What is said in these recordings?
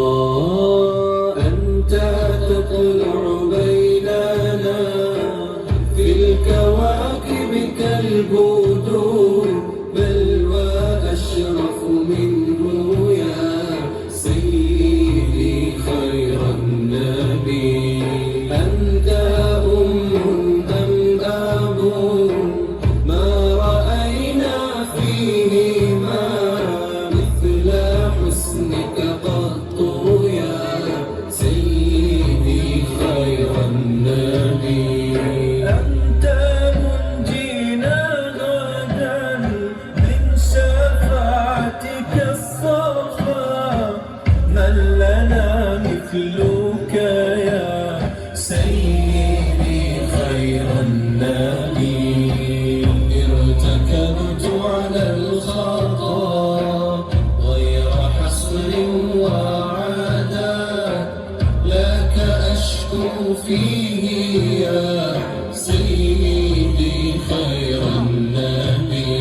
الله أنت تطلع بيننا في الكواكب كالبدور بل وأشرف منه يا سيدي خير النبي أنت أم أم أبو ما رأينا فيهما مثل حسنك قط يا سيدي خير النبي أنت منجينا غدا من شفاعتك الصفا من لنا مثلك يا سيدي خير النبي ارتكبت على الخطا غير حصر وعادات لك أشكو فيه يا سيدي خير النبي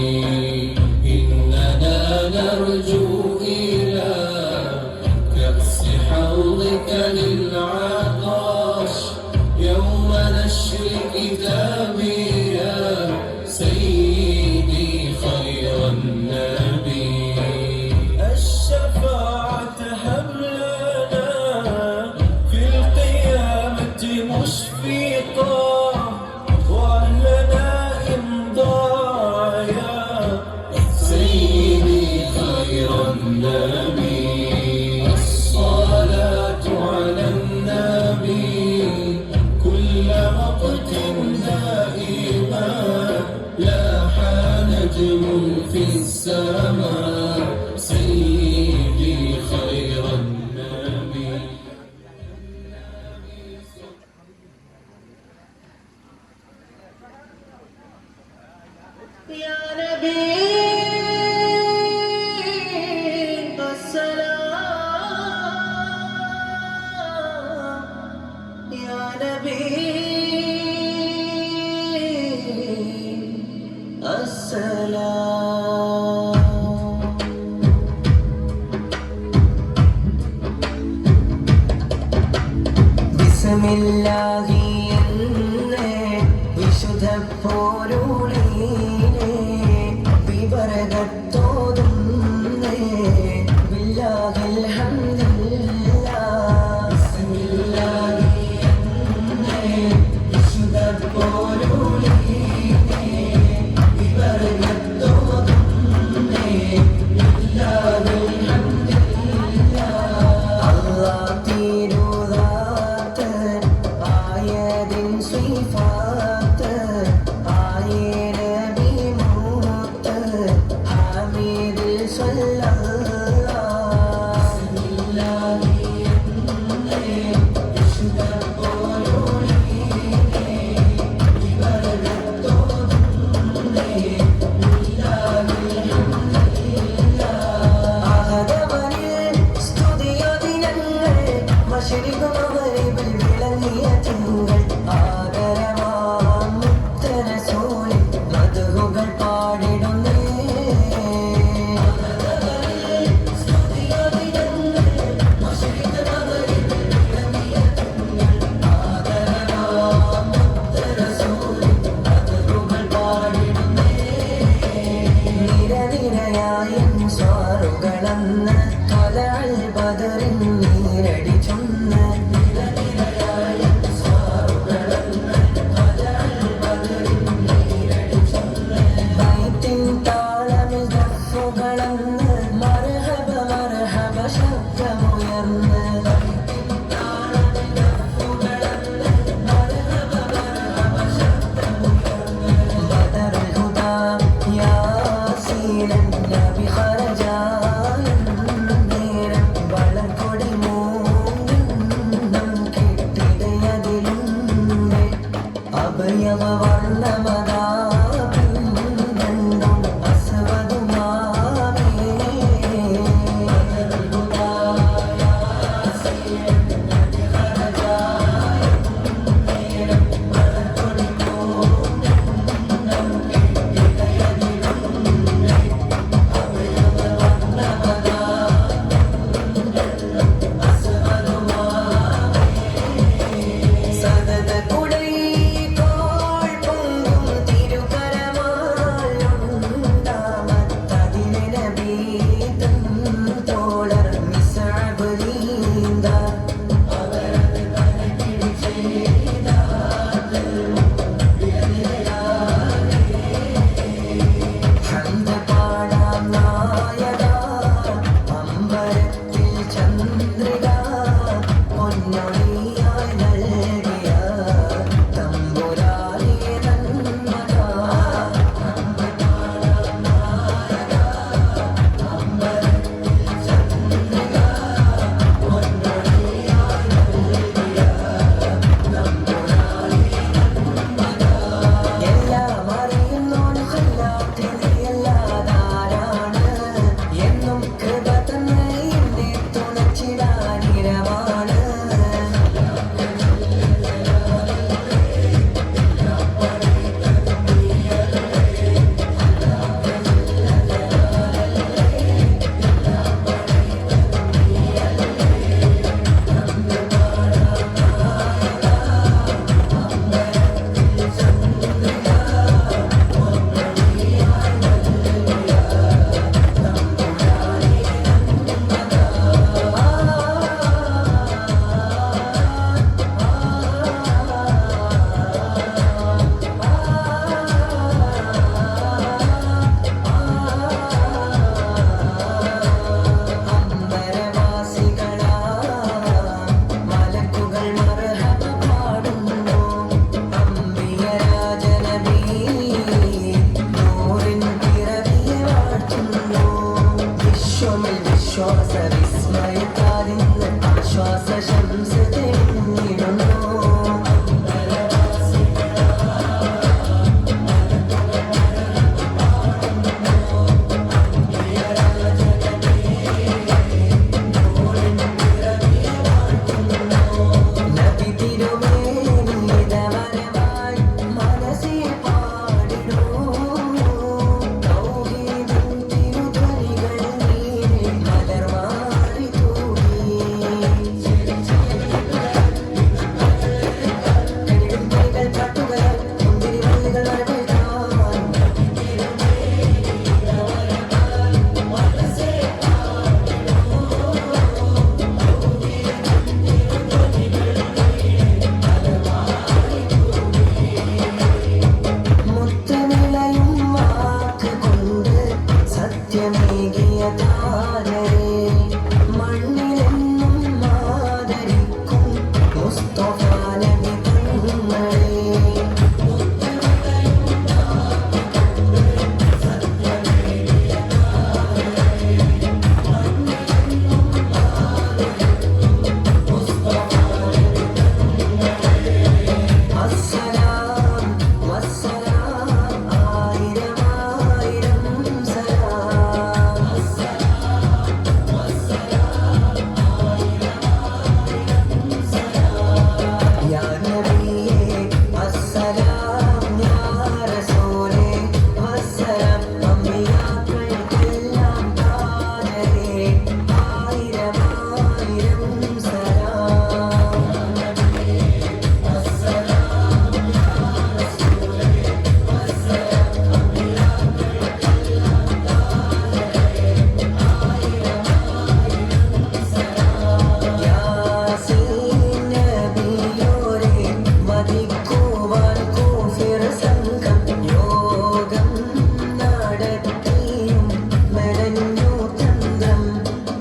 إننا نرجو إلى كأس حوضك للعطاش يوم نشر كتابي يا سيدي خير النبي الشفاعة هب لنا في القيامة مشفقا وأهلنا إمضاء يا سيدي خير النبي الصلاة على النبي كل وقت دائما لاح نجم في السماء سيدي خير النبي يا نبي السلام يا نبي السلام بسم الله വിശുദ്ധ പോരുളീനെ വിവരകത്തോതുന്നേ ബില്ലാഹിൽ ഹംദുലില്ലാഹ് ബിസ്മില്ലാഹി വിശുദ്ധ പോരുളീനെ വിവരകത്തോതുന്നേ ബില്ലാഹിൽ ഹംദുലില്ലാഹ് അല്ലാഹ് തിരുദാത്ത് ആയതിൻ സിഫാത്ത് ആയ നബി മൂത്ത് ഹമീദ് സല്ലല്ലാഹ് ബിസ്മില്ലാഹി വിശുദ്ധ പോരുളീനെ വിവരകത്തോതുന്നേ ബില്ലാഹിൽ ഹംദുലില്ലാഹ് ആദവനിൽ സ്തുതിയതിനങ്ങൾ മശരിഖ് മഗ്രിബിൽ വിളങ്ങിയ തിങ്കൾ ആദരവാം മുത്തറസൂലിൻ മദ്ഹുകൾ പാടിടുന്നേ ആദവനിൽ സ്തുതിയതിനങ്ങൾ മശരിഖ് മഗ്രിബിൽ വിളങ്ങിയ തിങ്കൾ ആദരവാം മുത്തറസൂലിൻ മദ്ഹുകൾ പാടിടുന്നേ നിരനിരയായ സ്വാറുകളന്ന് തൊലഅൽ ബദറിൻ നീരടി ചൊന്ന് നിരനിരയായ സ്വാറുകളന്ന് തൊലഅൽ ബദറിൻ നീരടി ചൊന്ന് ബൈത്തിൻ താളമിൽ ദഫുകളന്ന് മർഹബ മർഹബ ശബ്ദമുയർന്ന് ബൈത്തിൻ താളമിൽ ദഫുകളന്ന് മർഹബ മർഹബ ശബ്ദമുയർന്ന് ബദറുൽ ഹുദാ യാസീനൻ നബി ഖറജാ നേരം വളർകൊടി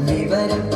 വിവരം